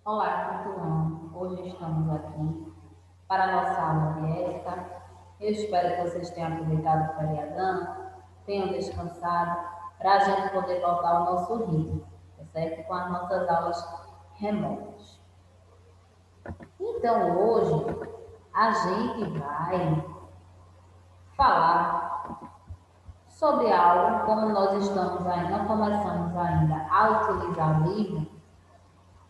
Olá, tudo bom? Hoje estamos aqui para a nossa aula de ética. Eu espero que vocês tenham aproveitado o feriadão, tenham descansado, para a gente poder voltar ao nosso ritmo, tá certo? Com as nossas aulas remotas. Então, hoje, a gente vai falar sobre algo, como nós estamos ainda, não começamos ainda a utilizar o livro.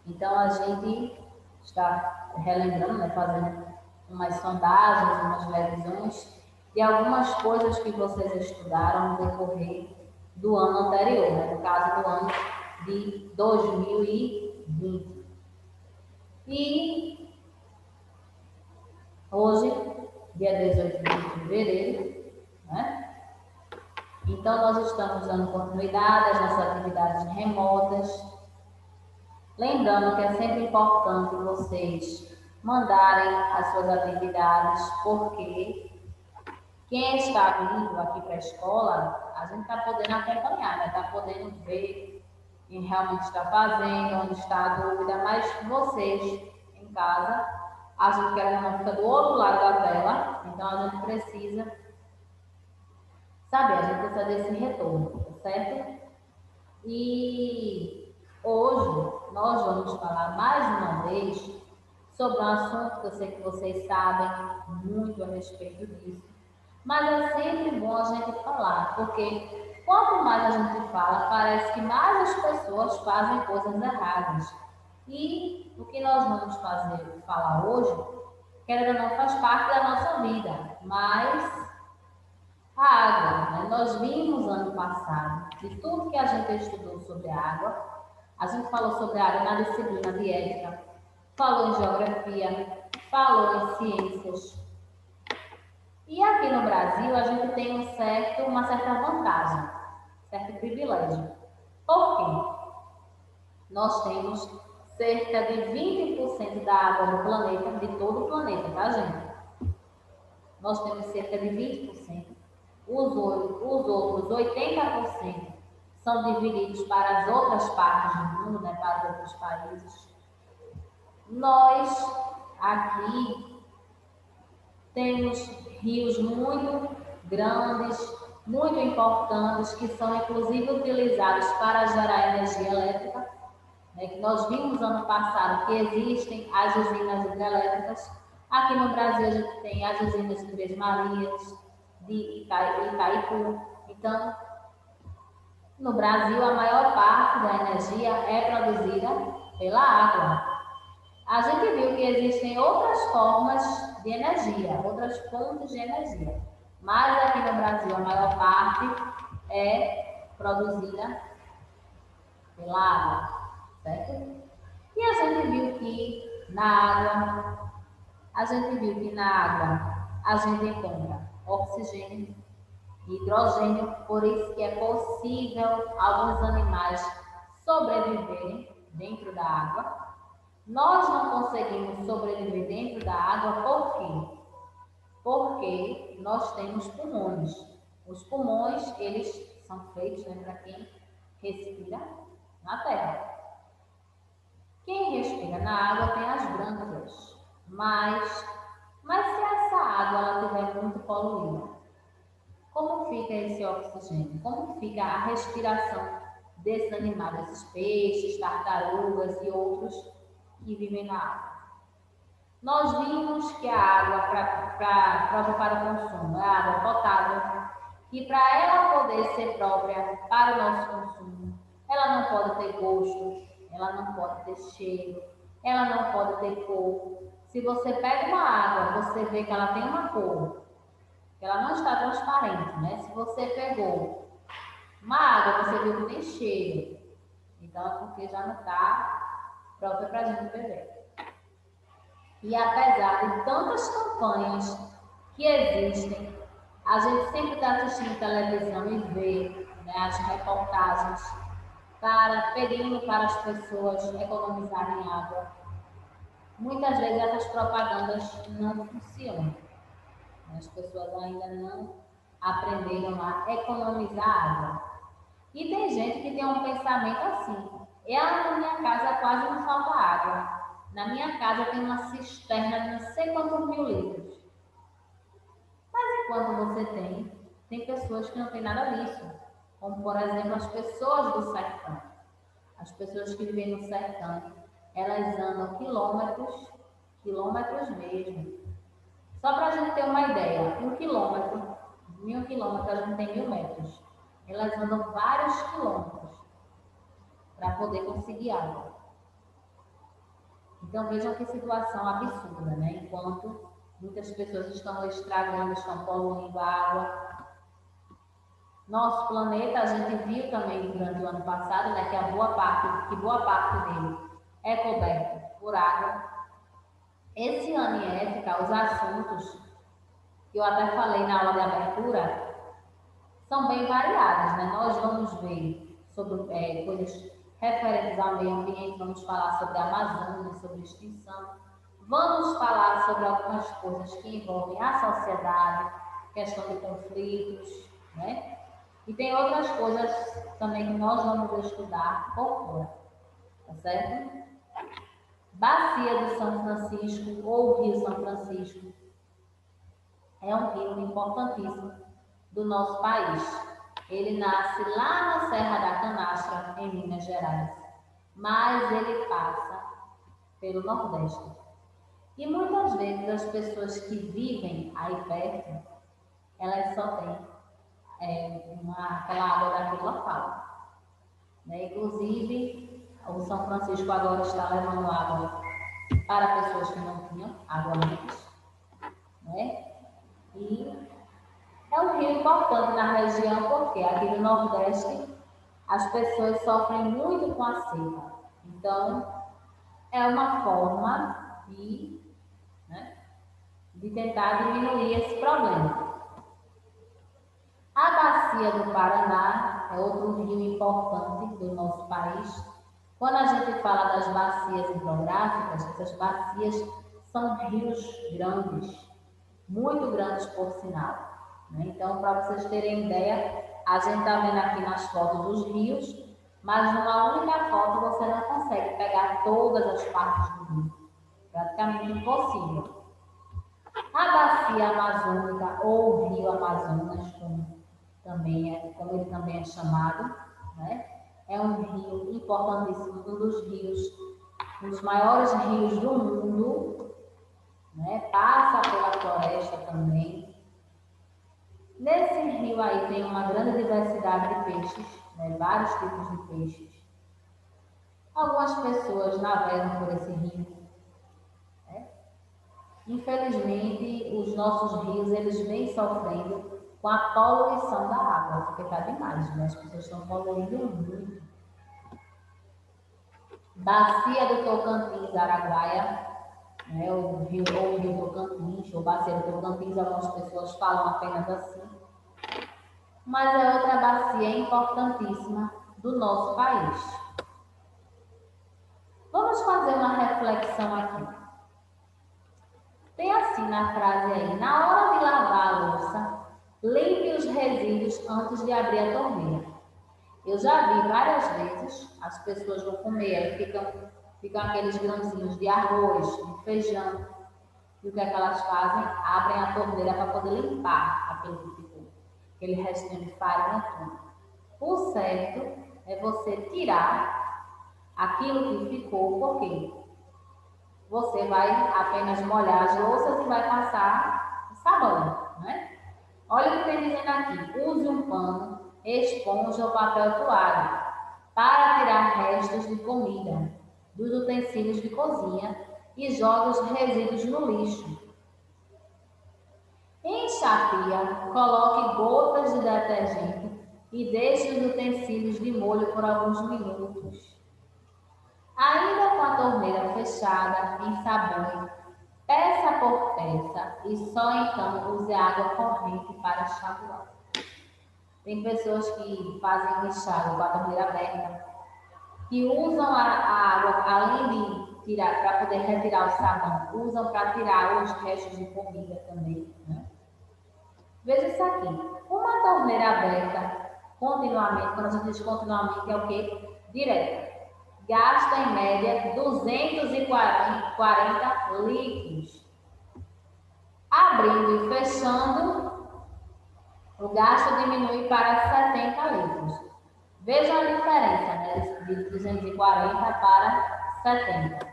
Então, a gente está relembrando, né, fazendo umas sondagens, umas revisões de algumas coisas que vocês estudaram no decorrer do ano anterior, né, no caso do ano de 2020. E hoje, dia 18 de fevereiro, né? Então, nós estamos dando continuidade às nossas atividades remotas. Lembrando que é sempre importante vocês mandarem as suas atividades, porque quem está vindo aqui para a escola, a gente está podendo acompanhar, né? Está podendo ver quem realmente está fazendo, onde está a dúvida, mas vocês em casa, a gente quer não fica do outro lado da tela, então a gente precisa saber, a gente precisa desse retorno, tá certo? E hoje nós vamos falar mais uma vez sobre um assunto que eu sei que vocês sabem muito a respeito disso, mas é sempre bom a gente falar, porque quanto mais a gente fala, parece que mais as pessoas fazem coisas erradas. E o que nós vamos falar hoje, querendo ou não, faz parte da nossa vida, mas a água, né? Nós vimos ano passado, de tudo que a gente estudou sobre a água, a gente falou sobre a água na disciplina de ética, falou em geografia, falou em ciências. E aqui no Brasil a gente tem uma certa vantagem, certo privilégio. Por quê? Nós temos cerca de 20% da água do planeta, de todo o planeta, tá, gente? Nós temos cerca de 20%. Os outros 80% são divididos para as outras partes do mundo, né, para os outros países. Nós, aqui, temos rios muito grandes, muito importantes, que são inclusive utilizados para gerar energia elétrica. Né, que nós vimos ano passado que existem as usinas hidrelétricas. Aqui no Brasil a gente tem as usinas de Três Marias, de Itaipu. Então, no Brasil, a maior parte da energia é produzida pela água. A gente viu que existem outras formas de energia, outras fontes de energia, mas aqui no Brasil a maior parte é produzida pela água, certo? E a gente viu que na água a gente encontra oxigênio, hidrogênio, por isso que é possível alguns animais sobreviverem dentro da água. Nós não conseguimos sobreviver dentro da água por quê? Porque nós temos pulmões. Os pulmões, eles são feitos, né, para quem respira na terra. Quem respira na água tem as brânquias, mas se essa água ela estiver muito poluída, como fica esse oxigênio? Como fica a respiração desses animais, desses peixes, tartarugas e outros que vivem na água? Nós vimos que a água própria para o consumo é a água potável, e para ela poder ser própria para o nosso consumo, ela não pode ter gosto, ela não pode ter cheiro, ela não pode ter cor. Se você pega uma água, você vê que ela tem uma cor, que ela não está transparente, né? Se você pegou uma água, você viu que tem cheiro, então é porque já não está própria para a gente beber. E apesar de tantas campanhas que existem, a gente sempre está assistindo televisão e vê, né, as reportagens pedindo para as pessoas economizarem água. Muitas vezes essas propagandas não funcionam. As pessoas ainda não aprenderam a economizar água. E tem gente que tem um pensamento assim: eu na minha casa quase não falta água. Na minha casa tem uma cisterna de não sei quantos mil litros. Mas enquanto você tem pessoas que não têm nada disso. Como, por exemplo, as pessoas do sertão. As pessoas que vivem no sertão, elas andam quilômetros, quilômetros mesmo. Só para a gente ter uma ideia, 1 quilômetro, 1.000 quilômetros, a gente tem 1.000 metros. Elas andam vários quilômetros para poder conseguir água. Então vejam que situação absurda, né? Enquanto muitas pessoas estão estragando, estão poluindo a água. Nosso planeta, a gente viu também durante o ano passado, né, que boa parte dele é coberto por água. Esse ano em ética, os assuntos que eu até falei na aula de abertura são bem variados, né? Nós vamos ver sobre coisas referentes ao meio ambiente, vamos falar sobre a Amazônia, sobre extinção, vamos falar sobre algumas coisas que envolvem a sociedade, questão de conflitos, né? E tem outras coisas também que nós vamos estudar por fora, tá certo? Bacia do São Francisco, ou Rio São Francisco, é um rio importantíssimo do nosso país. Ele nasce lá na Serra da Canastra, em Minas Gerais, mas ele passa pelo Nordeste. E muitas vezes as pessoas que vivem aí perto, elas só têm aquela água daquele local. Né? Inclusive, o São Francisco agora está levando água para pessoas que não tinham água antes. Né? E é um rio importante na região porque aqui no Nordeste as pessoas sofrem muito com a seca. Então, é uma forma de tentar diminuir esse problema. A Bacia do Paraná é outro rio importante do nosso país. Quando a gente fala das bacias hidrográficas, essas bacias são rios grandes, muito grandes por sinal. Né? Então, para vocês terem ideia, a gente está vendo aqui nas fotos dos rios, mas numa única foto você não consegue pegar todas as partes do rio. Praticamente impossível. A bacia amazônica ou rio Amazonas, como ele também é chamado, né? É um rio importantíssimo, um dos maiores rios do mundo, né? Passa pela floresta também. Nesse rio aí tem uma grande diversidade de peixes, né? Vários tipos de peixes. Algumas pessoas navegam por esse rio. Né? Infelizmente, os nossos rios eles vêm sofrendo com a poluição da água, porque está demais, né? As pessoas estão poluindo muito. Bacia do Tocantins, Araguaia, né? O rio Tocantins, ou Bacia do Tocantins, algumas pessoas falam apenas assim. Mas é outra bacia importantíssima do nosso país. Vamos fazer uma reflexão aqui. Tem assim na frase aí, na hora de lavar a louça, limpe os resíduos antes de abrir a torneira. Eu já vi várias vezes as pessoas vão comer, aí ficam aqueles grãozinhos de arroz, de feijão. E o que é que elas fazem? Abrem a torneira para poder limpar aquele que ficou, aquele restinho de farinha tudo. O certo é você tirar aquilo que ficou, porque você vai apenas molhar as louças e vai passar o sabão, né? Olha o que tem dizendo aqui. Use um pano, esponja ou papel toalha para tirar restos de comida dos utensílios de cozinha e jogue os resíduos no lixo. Encha a pia, coloque gotas de detergente e deixe os utensílios de molho por alguns minutos. Ainda com a torneira fechada, ensabone peça por peça e só então use água corrente para enxaguar. Tem pessoas que fazem o enxágue com a torneira aberta, que usam a água, além de tirar, para poder retirar o sabão, usam para tirar os restos de comida também. Né? Veja isso aqui. Uma torneira aberta continuamente, quando a gente diz continuamente, é o quê? Direto. gasta em média 240 litros. Abrindo e fechando, o gasto diminui para 70 litros. Vejam a diferença, né, de 240 para 70.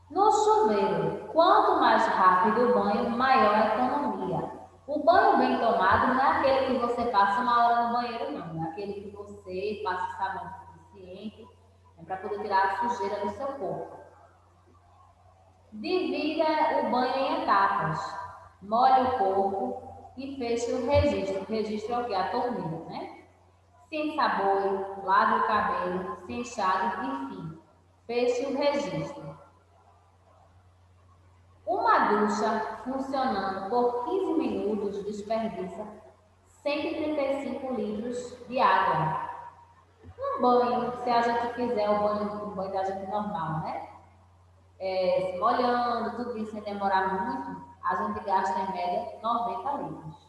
No chuveiro, quanto mais rápido o banho, maior a economia. O banho bem tomado não é aquele que você passa uma hora no banheiro, não. É aquele que você passa sabão suficiente para poder tirar a sujeira do seu corpo. Divida o banho em etapas. Molhe o corpo e feche o registro. O registro é o que? A torneira, né? Se ensaboe, lave o cabelo, se enxague, enfim. Feche o registro. Uma ducha funcionando por 15 minutos desperdiça 135 litros de água. Um banho, se a gente fizer o banho da gente normal, né? Se molhando, tudo isso sem demorar muito, a gente gasta em média 90 litros.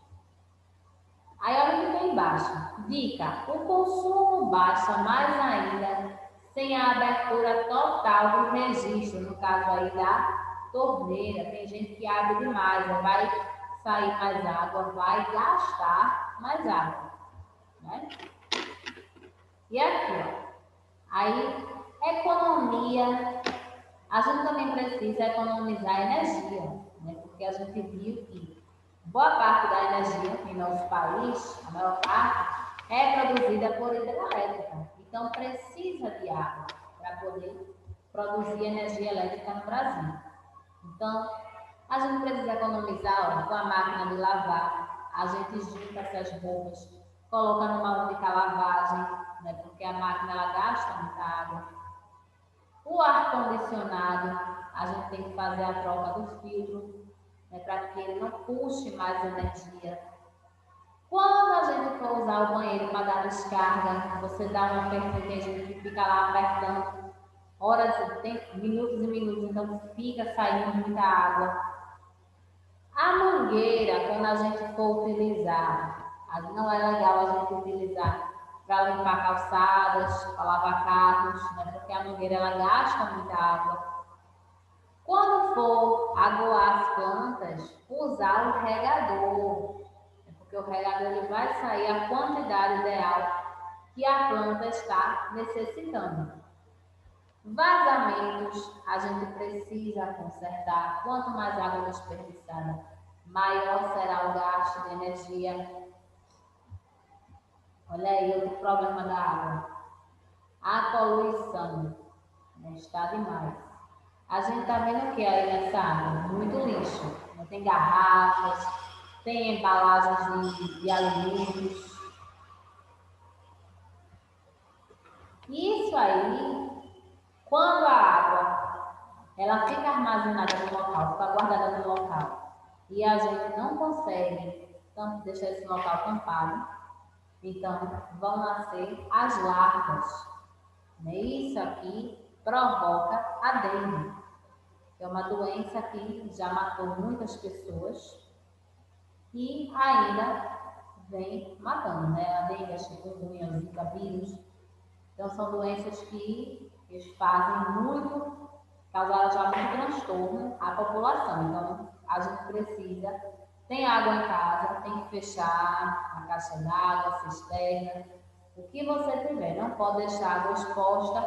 Aí olha o que tem embaixo. Dica: o consumo baixa mais ainda sem a abertura total do registro, no caso aí da torneira. Tem gente que abre demais, vai sair mais água, vai gastar mais água, né? E aqui, ó. Aí, economia. A gente também precisa economizar energia, né? Porque a gente viu que boa parte da energia em nosso país, a maior parte, é produzida por hidrelétrica. Então, precisa de água para poder produzir energia elétrica no Brasil. Então, a gente precisa economizar, ó, com a máquina de lavar. A gente junta essas roupas, coloca numa única lavagem, né? Porque a máquina ela gasta muita água. O ar-condicionado, a gente tem que fazer a troca do filtro, né, para que ele não puxe mais energia. Quando a gente for usar o banheiro para dar descarga, você dá um aperto, tem gente que fica lá apertando horas, minutos e minutos, então fica saindo muita água. A mangueira, quando a gente for utilizar, não é legal a gente utilizar para limpar calçadas, para lavar carros, né? Porque a mangueira ela gasta muita água. Quando for aguar as plantas, usar o regador, porque o regador ele vai sair a quantidade ideal que a planta está necessitando. Vazamentos, a gente precisa consertar. Quanto mais água desperdiçada, maior será o gasto de energia. Olha aí outro problema da água. A poluição, né, está demais. A gente está vendo o que aí nessa água? Muito lixo. Tem garrafas, tem embalagens de alimentos. Isso aí, quando a água ela fica armazenada no local, fica guardada no local, e a gente não consegue deixar esse local tampado, então vão nascer as larvas. Isso aqui provoca a dengue, que é uma doença que já matou muitas pessoas e ainda vem matando, né? A dengue, a chikungunya, o zika vírus. Então são doenças que eles fazem muito, causaram já muito transtorno à população. Então a gente precisa, tem água em casa, tem que fechar a caixa d'água, a cisterna, o que você tiver, não pode deixar água exposta,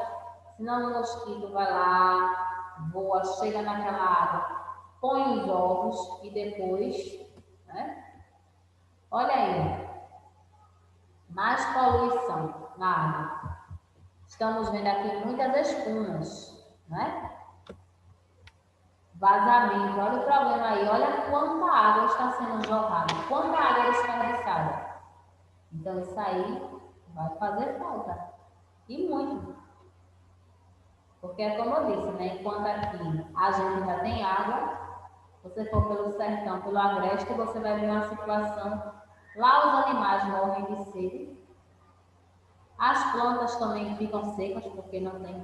senão o mosquito vai lá, voa, chega naquela água, põe os ovos e depois, né? Olha aí, mais poluição na água. Estamos vendo aqui muitas espumas, né? Vazamento, olha o problema aí, olha quanta água está sendo jorrada, quanta água é desperdiçada. Então isso aí vai fazer falta, e muito. Porque é como eu disse, né? Enquanto aqui a gente já tem água, você for pelo sertão, pelo agreste, você vai ver uma situação, lá os animais morrem de sede, as plantas também ficam secas, porque não tem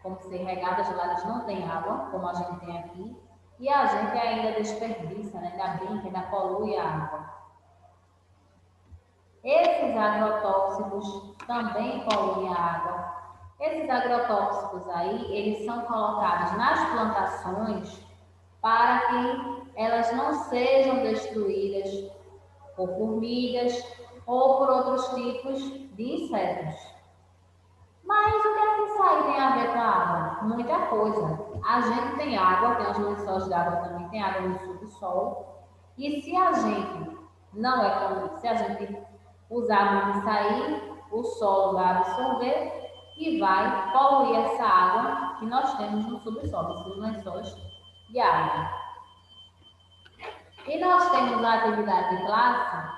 como ser regadas lá, eles não têm água, como a gente tem aqui, e a gente ainda desperdiça, né? Ainda brinca, ainda polui a água. Esses agrotóxicos também poluem a água. Esses agrotóxicos aí, eles são colocados nas plantações para que elas não sejam destruídas por formigas ou por outros tipos de insetos. Mas o que é que isso aí tem a ver com a água? Muita coisa. A gente tem água, tem os lençóis d'água também, tem água no subsolo. E se a gente não se a gente usar muito isso aí, o solo vai absorver e vai poluir essa água que nós temos no subsolo, esses lençóis de água. E nós temos a atividade de classe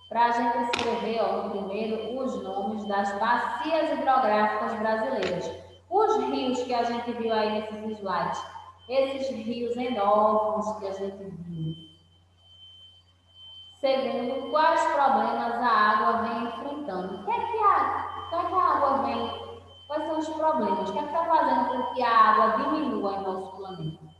para a gente escrever, ó, no primeiro, os nomes das bacias hidrográficas brasileiras. Os rios que a gente viu aí nesses slides, esses rios enormes que a gente viu. Segundo, quais problemas a água vem enfrentando? O que é que a água vem? Quais são os problemas? O que é que está fazendo com que a água diminua em nosso planeta?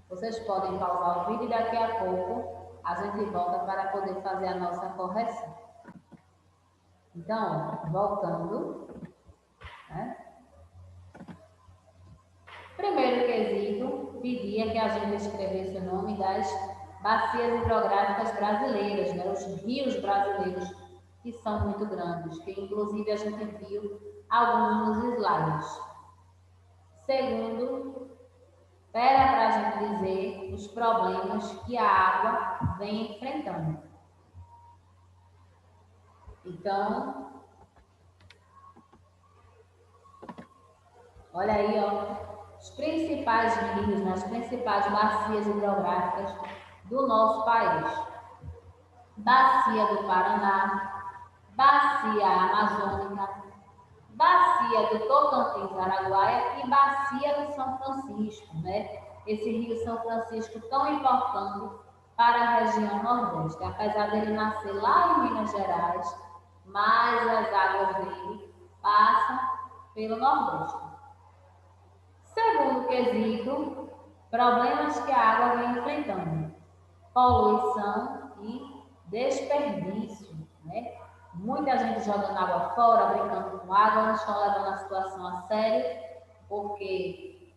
Vocês podem pausar o vídeo e daqui a pouco a gente volta para poder fazer a nossa correção. Então, voltando, né? Primeiro quesito, pedia que a gente escrevesse o nome das bacias hidrográficas brasileiras, né? Os rios brasileiros, que são muito grandes, que inclusive a gente viu alguns nos slides. Segundo, era para a gente dizer os problemas que a água vem enfrentando. Então, olha aí, ó, os principais rios, né, as principais bacias hidrográficas do nosso país. Bacia do Paraná, Bacia Amazônica, Bacia do Tocantins-Araguaia e Bacia do São Francisco, né? Esse rio São Francisco tão importante para a região Nordeste. Apesar dele nascer lá em Minas Gerais, mas as águas dele passam pelo Nordeste. Segundo quesito, problemas que a água vem enfrentando. Poluição e desperdício, né? Muita gente jogando água fora, brincando com água, não estão levando a situação a sério, porque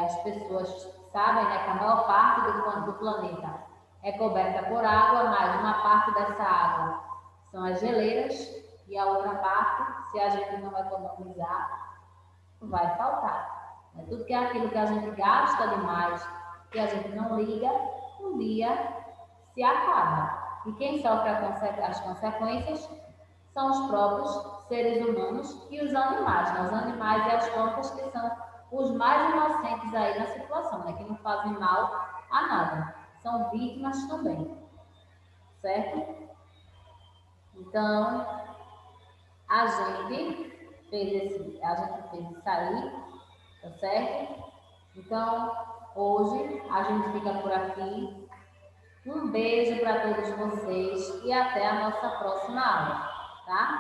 as pessoas sabem, né, que a maior parte do planeta é coberta por água, mas uma parte dessa água são as geleiras e a outra parte, se a gente não economizar, vai faltar. Tudo que é aquilo que a gente gasta demais, que a gente não liga, um dia se acaba. E quem sofre as consequências são os próprios seres humanos e os animais. Os animais e as plantas que são os mais inocentes aí na situação, né? Que não fazem mal a nada. São vítimas também. Certo? Então, a gente fez isso aí, tá certo? Então, hoje a gente fica por aqui. Um beijo para todos vocês e até a nossa próxima aula, tá?